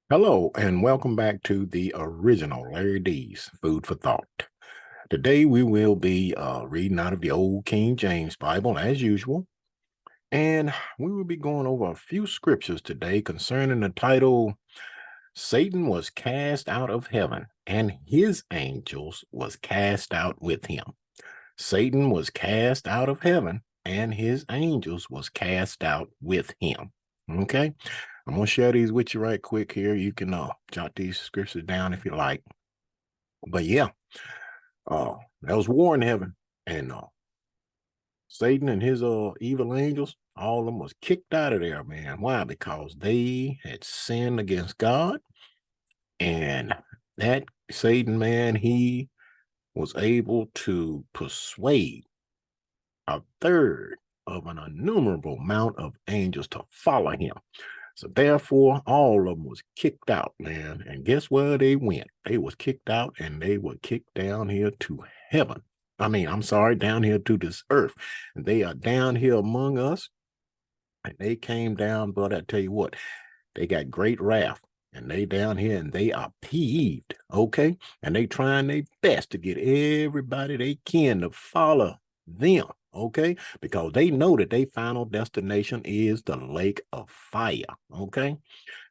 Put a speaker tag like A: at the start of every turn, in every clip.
A: Hello, and welcome back to the original Larry D's Food for Thought. Today we will be reading out of the old King James Bible as usual, and we will be going over a few scriptures today concerning the title Satan was cast out of heaven, and his angels was cast out with him. Satan was cast out of heaven, and his angels was cast out with him. Okay, I'm gonna share these with you right quick here. You can jot these scriptures down if you like. But yeah, that was war in heaven, and Satan and his evil angels, all of them was kicked out of there, man. Why? Because they had sinned against God, and that Satan man, he was able to persuade a third of an innumerable amount of angels to follow him. So therefore, all of them was kicked out, man. And guess where they went? They was kicked out and they were kicked down here to heaven. I'm sorry, down here to this earth. And they are down here among us. And they came down, but I tell you what, they got great wrath. And they down here and they are peeved, okay? And they trying their best to get everybody they can to follow them, okay? Because they know that their final destination is the lake of fire, okay?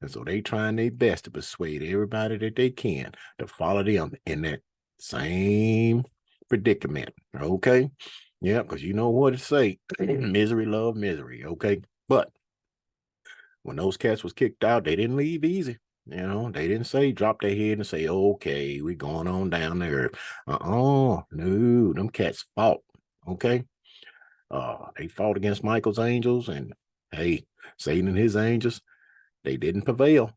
A: And so they trying their best to persuade everybody that they can to follow them in that same predicament, okay? Yeah, because you know what to say. Misery love misery, okay? But when those cats was kicked out, they didn't leave easy. They didn't say drop their head and say, okay, we going on down there. No, them cats fought. Okay. They fought against Michael's angels, and hey, Satan and his angels, they didn't prevail.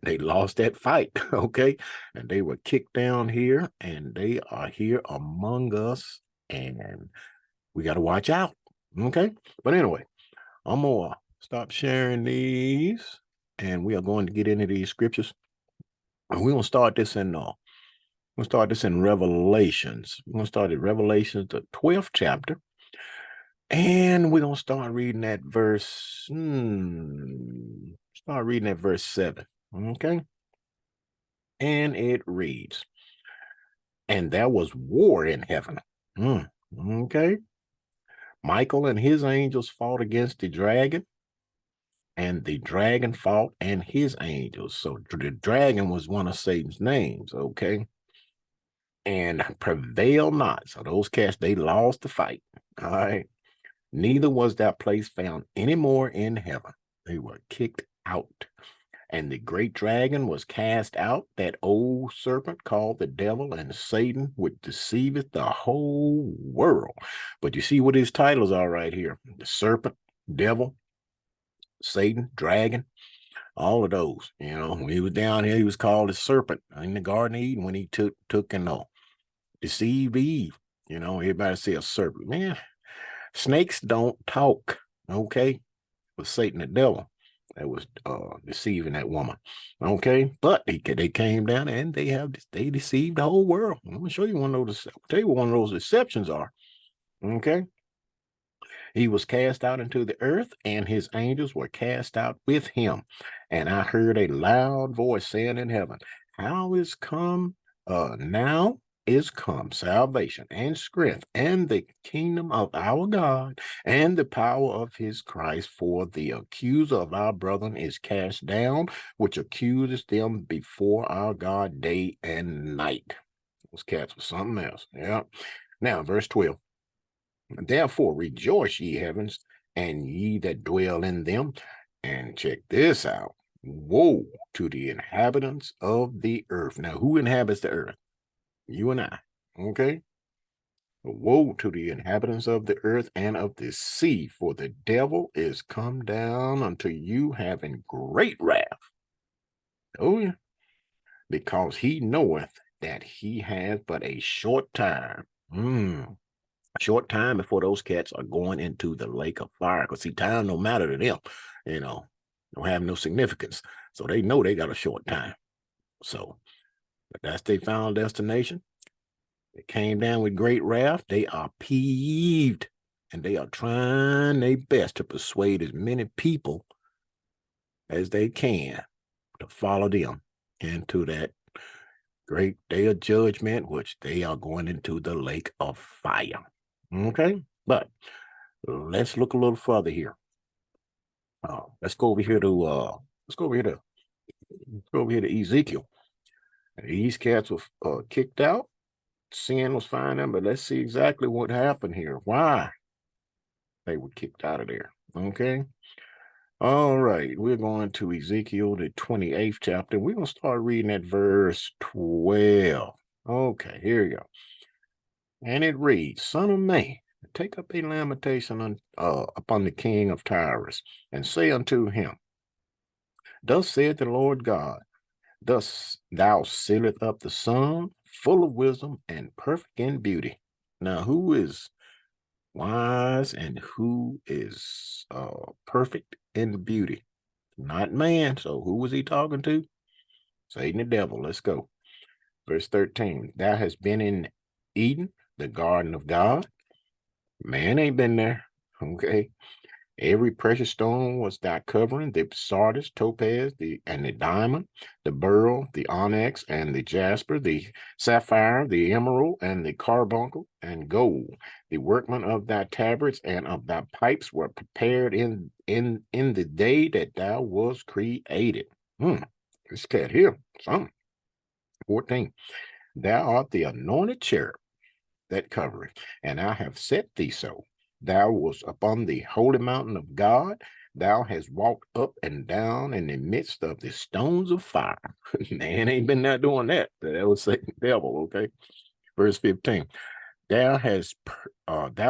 A: They lost that fight. Okay. And they were kicked down here, and they are here among us, and we got to watch out. Okay. But anyway, I'm gonna stop sharing these, and we are going to get into these scriptures. And we're gonna start this in Revelations. We're gonna start at Revelations, the 12th chapter, and we're gonna start reading that verse. Start reading at verse 7. Okay. And it reads, and there was war in heaven. Okay. Michael and his angels fought against the dragon, and the dragon fought and his angels. So the dragon was one of Satan's names, okay? And prevail not. So those cats, they lost the fight. All right. Neither was that place found any more in heaven. They were kicked out. And the great dragon was cast out, that old serpent called the devil and Satan, which deceiveth the whole world. But you see what his titles are right here: the serpent, devil, Satan, dragon. All of those, when he was down here, he was called a serpent in the Garden of Eden when he took and deceived Eve. Everybody say a serpent. Man, snakes don't talk. Okay, with Satan the devil that was deceiving that woman. Okay, but they came down and they deceived the whole world. I'm gonna show you one of those. I'll tell you what one of those deceptions are. Okay, he was cast out into the earth, and his angels were cast out with him. And I heard a loud voice saying in heaven, how is come now is come salvation and strength and the kingdom of our God and the power of his Christ, for the accuser of our brethren is cast down, which accuses them before our God day and night. Those cats were something else. Yeah. Now, verse 12. Therefore rejoice, ye heavens, and ye that dwell in them. And check this out. Woe to the inhabitants of the earth. Now, who inhabits the earth? You and I. Okay? Woe to the inhabitants of the earth and of the sea, for the devil is come down unto you having great wrath. Oh, yeah. Because he knoweth that he has but a short time. Short time before those cats are going into the lake of fire. Because see, time don't matter to them, don't have no significance. So they know they got a short time. So, but that's their final destination. They came down with great wrath. They are peeved, and they are trying their best to persuade as many people as they can to to follow them into that great day of judgment, which they are going into the lake of fire. Okay, but let's look a little further here. Let's go over here to Ezekiel. These cats were kicked out. Sin was finding, but let's see exactly what happened here. Why they were kicked out of there. Okay. All right. We're going to Ezekiel, the 28th chapter. We're going to start reading at verse 12. Okay, here you go. And it reads, Son of man, take up a lamentation upon the king of Tyrus, and say unto him, Thus saith the Lord God, Thus thou sealest up the sun, full of wisdom and perfect in beauty. Now, who is wise and who is perfect in beauty? Not man. So who was he talking to? Satan the devil. Let's go. Verse 13. Thou hast been in Eden, the garden of God. Man ain't been there. Okay. Every precious stone was thy covering, the sardis, topaz, and the diamond, the beryl, the onyx, and the jasper, the sapphire, the emerald, and the carbuncle, and gold. The workmen of thy tabrets and of thy pipes were prepared in the day that thou was created. This cat here, something. 14. Thou art the anointed cherub that covereth, and I have set thee so. Thou wast upon the holy mountain of God. Thou hast walked up and down in the midst of the stones of fire. Man ain't been there doing that. That was Satan devil, okay? Verse 15. Thou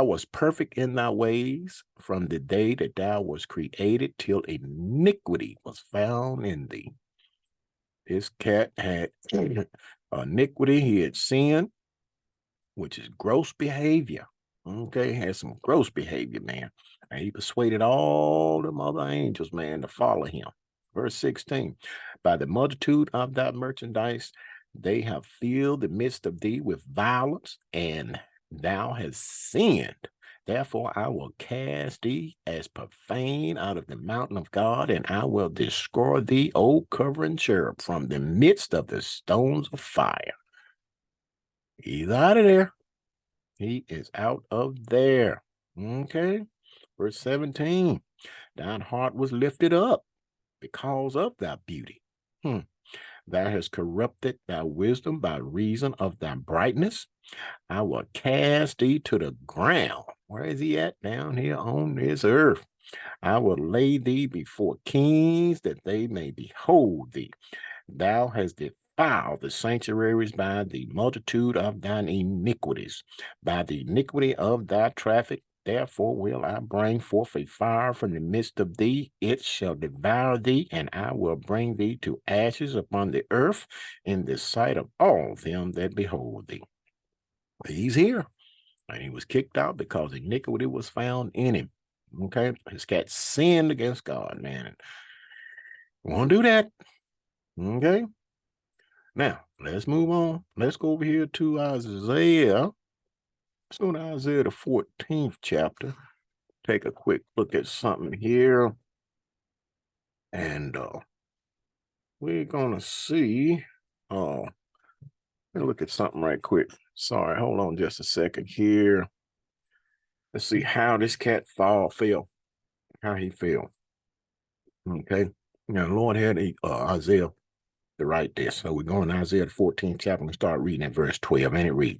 A: was perfect in thy ways from the day that thou was created till iniquity was found in thee. This cat had iniquity, he had sinned, which is gross behavior. Okay, had some gross behavior, man. And he persuaded all them other angels, man, to follow him. Verse 16, by the multitude of thy merchandise, they have filled the midst of thee with violence, and thou hast sinned. Therefore, I will cast thee as profane out of the mountain of God, and I will destroy thee, O covering cherub, from the midst of the stones of fire. He's out of there. He is out of there. Okay. Verse 17. Thine heart was lifted up because of thy beauty. Thou hast corrupted thy wisdom by reason of thy brightness. I will cast thee to the ground. Where is he at? Down here on this earth. I will lay thee before kings that they may behold thee. Thou hast defiled the sanctuaries by the multitude of thine iniquities, by the iniquity of thy traffic. Therefore will I bring forth a fire from the midst of thee. It shall devour thee, and I will bring thee to ashes upon the earth in the sight of all them that behold thee. He's here, and he was kicked out because iniquity was found in him. Okay, his cat sinned against God, man. Won't do that. Okay. Now, let's move on. Let's go over here to Isaiah. Let's go to Isaiah, the 14th chapter. Take a quick look at something here. And we're going to see. Let me look at something right quick. Sorry, hold on just a second here. Let's see how this cat fell, how he fell. Okay. Now, the Lord had Isaiah to write this. So we're going to Isaiah, the 14th chapter, and start reading at verse 12. And it reads,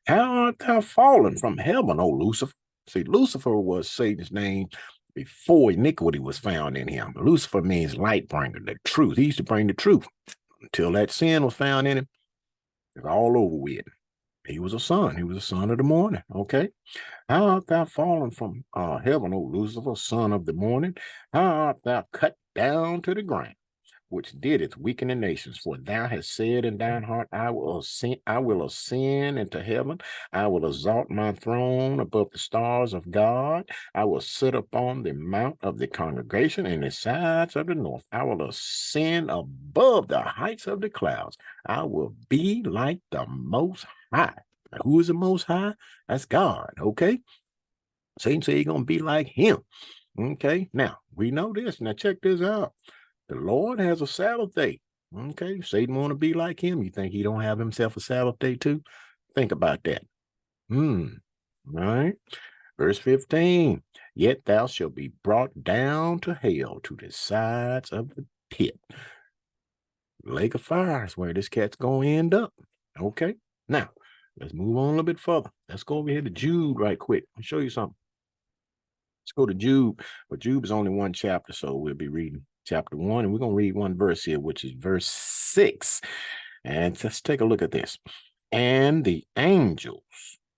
A: How art thou fallen from heaven, O Lucifer? See, Lucifer was Satan's name before iniquity was found in him. Lucifer means light bringer, the truth. He used to bring the truth. Until that sin was found in him, it's all over with. He was a son. He was a son of the morning. Okay. How art thou fallen from heaven, O Lucifer, son of the morning? How art thou cut down to the ground, which didst weaken the nations? For thou hast said in thine heart, I will ascend into heaven. I will exalt my throne above the stars of God. I will sit upon the mount of the congregation in the sides of the north. I will ascend above the heights of the clouds. I will be like the Most High. Now, who is the Most High? That's God, okay? Satan said he's going to be like him. Okay, now we know this. Now check this out. The Lord has a Sabbath day. Okay, Satan want to be like him. You think he don't have himself a Sabbath day too? Think about that. All right. Verse 15. Yet thou shalt be brought down to hell, to the sides of the pit. Lake of fire is where this cat's going to end up. Okay. Now, let's move on a little bit further. Let's go over here to Jude right quick. I'll show you something. Let's go to Jude. But Jude is only one chapter, so we'll be reading chapter 1, and we're going to read one verse here, which is verse 6. And let's take a look at this. And the angels,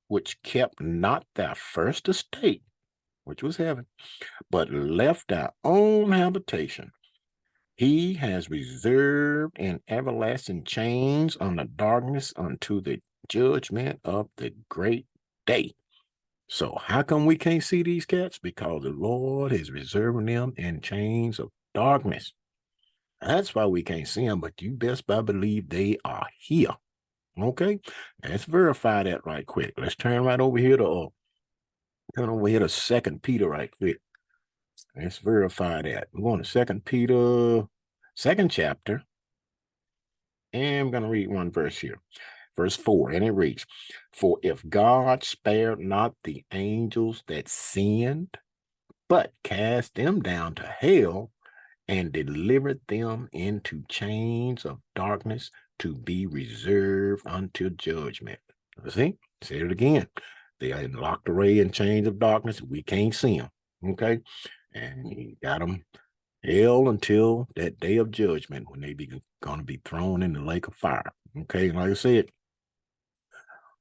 A: which kept not their first estate, which was heaven, but left their own habitation, he has reserved in everlasting chains on the darkness unto the judgment of the great day. So how come we can't see these cats? Because the Lord is reserving them in chains of darkness. That's why we can't see them, but you best believe they are here. Okay, let's verify that right quick. Let's turn right over here to Second Peter right quick. Let's verify that. We're going to Second Peter, second chapter, and I'm going to read one verse here. Verse 4, and it reads, For if God spared not the angels that sinned, but cast them down to hell, and delivered them into chains of darkness to be reserved until judgment. See? Say it again. They are locked away in chains of darkness. We can't see them. Okay? And he got them hell until that day of judgment when they going to be thrown in the lake of fire. Okay? Like I said,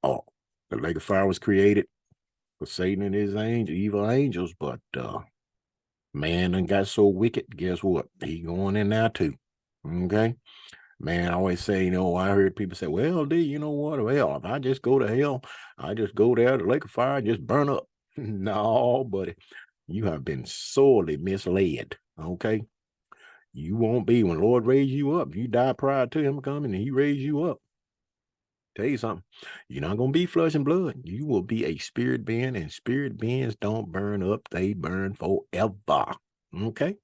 A: the lake of fire was created for Satan and his evil angels, but man done got so wicked, guess what? He going in there too. Okay? Man, I always say, I heard people say, well, D, you know what? Well, if I just go to hell, I just go there to the lake of fire and just burn up. No, buddy, you have been sorely misled. Okay? You won't be. When the Lord raised you up, you die prior to him coming and he raised you up. Tell you something, you're not going to be flesh and blood. You will be a spirit being, and spirit beings don't burn up. They burn forever. Okay?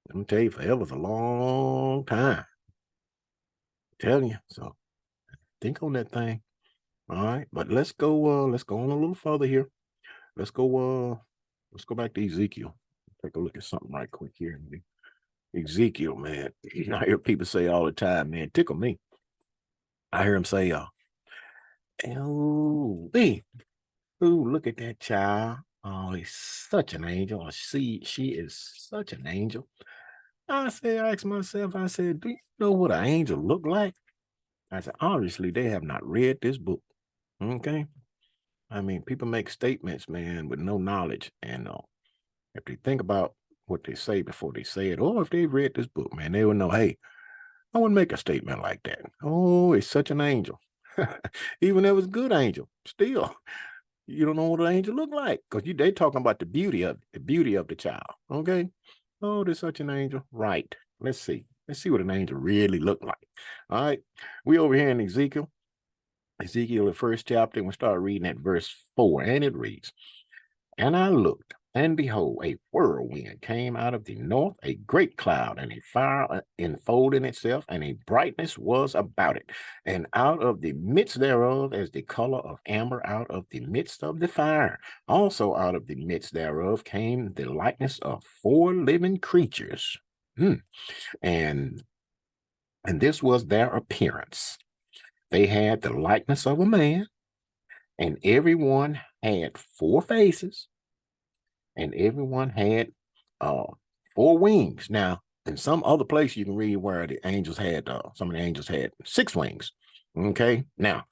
A: Let me tell you, forever's a long time. I'm telling you. So think on that thing. All right. But let's go on a little further here. Let's go back to Ezekiel. Take a look at something right quick here. Ezekiel, man. I hear people say all the time, man, tickle me. I hear them say, oh, hey, ooh, look at that child. Oh, he's such an angel. Or she is such an angel. I asked myself, I said, do you know what an angel look like? I said, obviously, they have not read this book. Okay. I mean, people make statements, man, with no knowledge. And if they think about what they say before they say it, or if they read this book, man, they would know, hey, I wouldn't make a statement like that. Oh, it's such an angel. Even if it's a good angel, still, you don't know what an angel look like because they talking about the beauty of the child. Okay. Oh, there's such an angel. Right. Let's see. Let's see what an angel really look like. All right. We over here in Ezekiel, the first chapter, and we start reading at verse 4, and it reads, And I looked, and behold, a whirlwind came out of the north, a great cloud, and a fire enfolding itself, and a brightness was about it. And out of the midst thereof, as the color of amber out of the midst of the fire. Also out of the midst thereof came the likeness of 4 living creatures. And this was their appearance. They had the likeness of a man, and everyone had 4 faces, and everyone had 4 wings. Now, in some other place, you can read where the angels had, some of the angels had 6 wings. Okay. Now,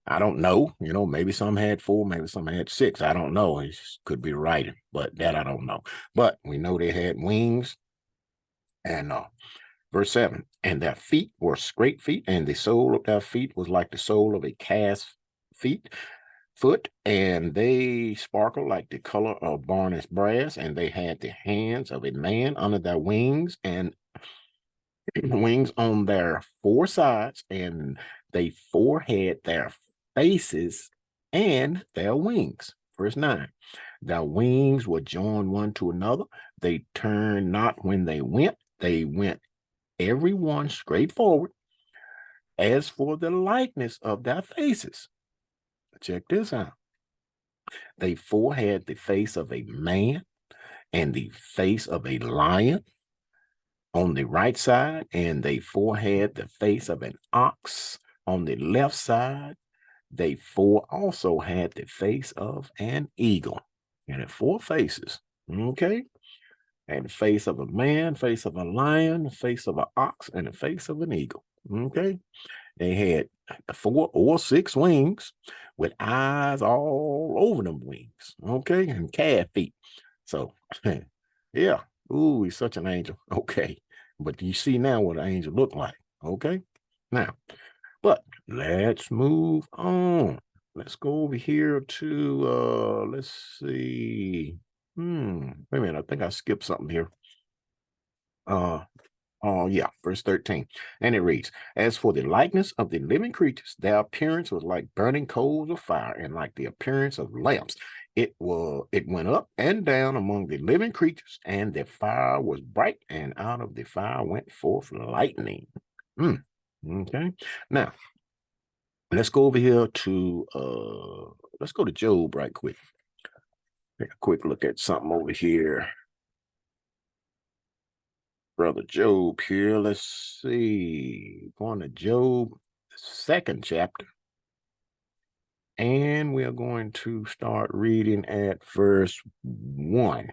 A: I don't know, maybe some had 4, maybe some had 6. I don't know. It could be writing, but that I don't know. But we know they had wings. And verse 7, and their feet were great feet, and the sole of their feet was like the sole of a calf's foot, and they sparkled like the color of varnished brass, and they had the hands of a man under their wings, and wings on their 4 sides, and they 4 had their faces and their wings. Verse 9, their wings were joined one to another. They turned not when they went, they went every one straight forward. As for the likeness of their faces, check this out. They four had the face of a man and the face of a lion on the right side, and they four had the face of an ox on the left side. They four also had the face of an eagle. And had four faces. Okay. And the face of a man, face of a lion, the face of an ox, and the face of an eagle. Okay. They had 4 or 6 wings with eyes all over them wings. Okay. And calf feet. So, yeah. Ooh, he's such an angel. Okay. But you see now what an angel look like. Okay. Now, but let's move on. Let's go over here to let's see. Wait a minute. I think I skipped something here. Oh yeah, verse 13. And it reads, As for the likeness of the living creatures, their appearance was like burning coals of fire, and like the appearance of lamps. It went up and down among the living creatures, and the fire was bright, and out of the fire went forth lightning. Okay. Now let's go over here to let's go to Job right quick. Take a quick look at something over here. Brother Job here. Let's see. Going to Job, the 2nd chapter. And we are going to start reading at verse 1.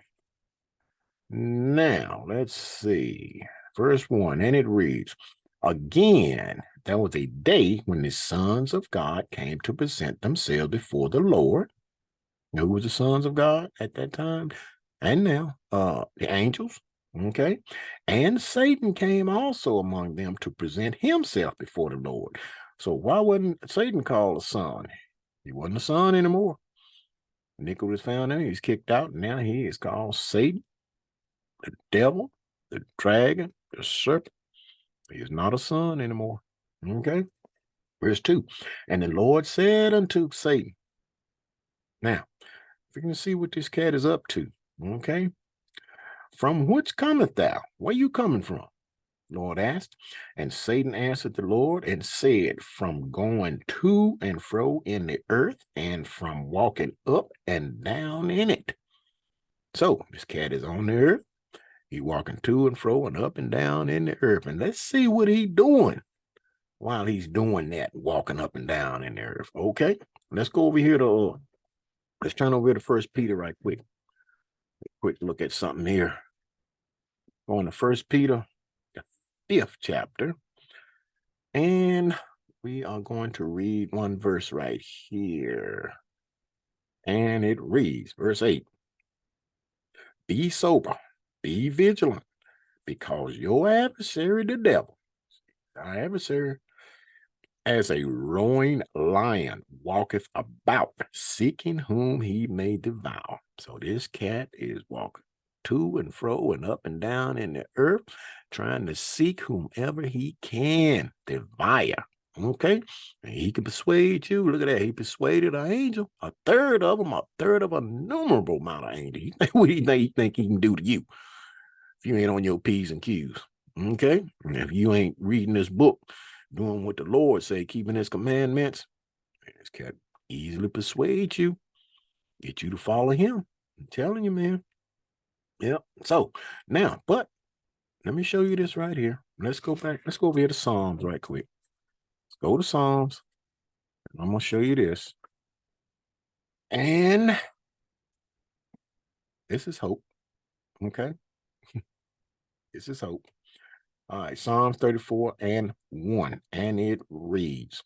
A: Now, let's see. Verse 1, and it reads, Again, there was a day when the sons of God came to present themselves before the Lord. Who was the sons of God at that time? And now, the angels. Okay. And Satan came also among them to present himself before the Lord. So why wasn't Satan called a son? He wasn't a son anymore. Nicholas found him. He's kicked out. Now he is called Satan, the devil, the dragon, the serpent. He is not a son anymore. Okay. Verse 2. And the Lord said unto Satan, now, if you can see what this cat is up to. Okay. From which cometh thou? Where you coming from? Lord asked. And Satan answered the Lord and said, From going to and fro in the earth, and from walking up and down in it. So this cat is on the earth. He walking to and fro and up and down in the earth. And let's see what he doing while he's doing that, walking up and down in the earth. Okay, let's go over here to let's turn over to First Peter right quick. Quick look at something here. Going to First Peter, the 5th chapter. And we are going to read one verse right here. And it reads, verse 8, Be sober, be vigilant, because your adversary, the devil, our adversary, as a roaring lion, walketh about, seeking whom he may devour. So this cat is walking to and fro and up and down in the earth, trying to seek whomever he can devour. Okay, and he can persuade you. Look at that. He persuaded an angel, a third of them, a third of a innumerable amount of angels. What do you think he can do to you if you ain't on your P's and Q's? Okay, and if you ain't reading this book, doing what the Lord say, keeping his commandments, this cat easily persuade you, get you to follow him. I'm telling you, man. Yep. So now, but let me show you this right here. Let's go back. Let's go over here to Psalms right quick. Let's go to Psalms. And I'm gonna show you this. And this is hope. Okay. This is hope. All right, Psalms 34 and 1. And it reads,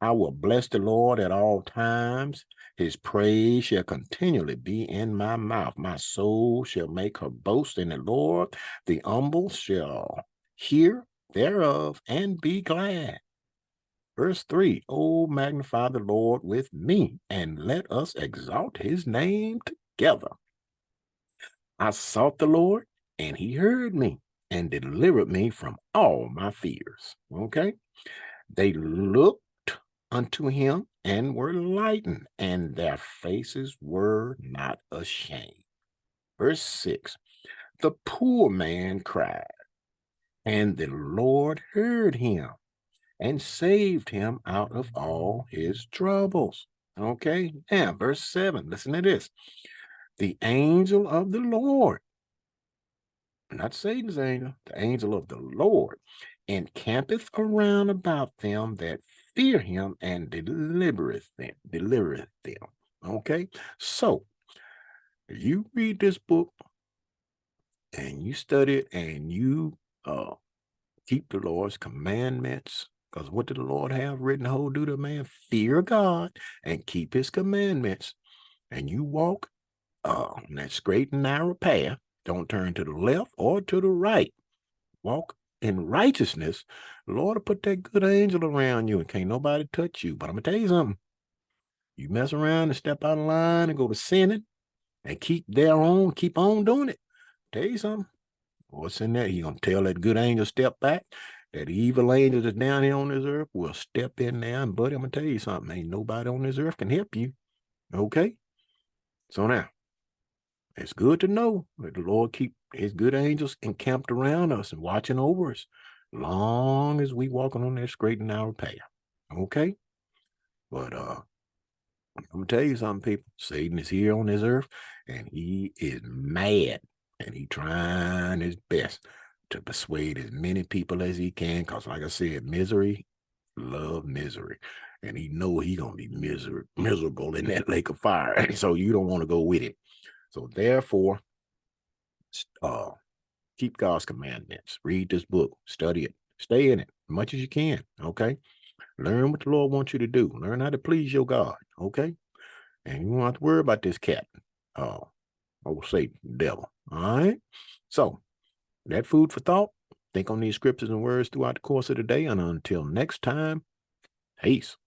A: I will bless the Lord at all times. His praise shall continually be in my mouth. My soul shall make her boast in the Lord. The humble shall hear thereof and be glad. Verse 3, Oh, magnify the Lord with me, and let us exalt his name together. I sought the Lord, and he heard me and delivered me from all my fears. Okay? They looked unto him and were lightened, and their faces were not ashamed. Verse 6, the poor man cried, And the Lord heard him and saved him out of all his troubles. Okay, now verse 7, listen to this. The angel of the Lord, not Satan's angel, the angel of the Lord, encampeth around about them that fear him and delivereth them. Okay, so you read this book and you study it and you keep the Lord's commandments. Because what did the Lord have written? The whole duty of man, fear God and keep his commandments. And you walk on that straight and narrow path. Don't turn to the left or to the right. Walk in righteousness. The Lord will put that good angel around you and can't nobody touch you. But I'm going to tell you something. You mess around and step out of line and go to sinning and keep on doing it. Tell you something. What's in there? He gonna tell that good angel step back. That evil angel that's down here on this earth will step in there. And buddy, I'm gonna tell you something. Ain't nobody on this earth can help you. Okay? So now, it's good to know that the Lord keep his good angels encamped around us and watching over us, long as we walking on that straight and narrow path. Okay? But I'm gonna tell you something, people. Satan is here on this earth, and he is mad, and he trying his best to persuade as many people as he can. Cause, like I said, misery love misery, and he know he gonna be miserable in that lake of fire. So you don't want to go with him. So therefore, uh, keep God's commandments. Read this book, study it, stay in it as much as you can. Okay, learn what the Lord wants you to do. Learn how to please your God. Okay. And you won't have to worry about this cat. Old Satan, devil. All right. So that food for thought. Think on these scriptures and words throughout the course of the day. And until next time, peace.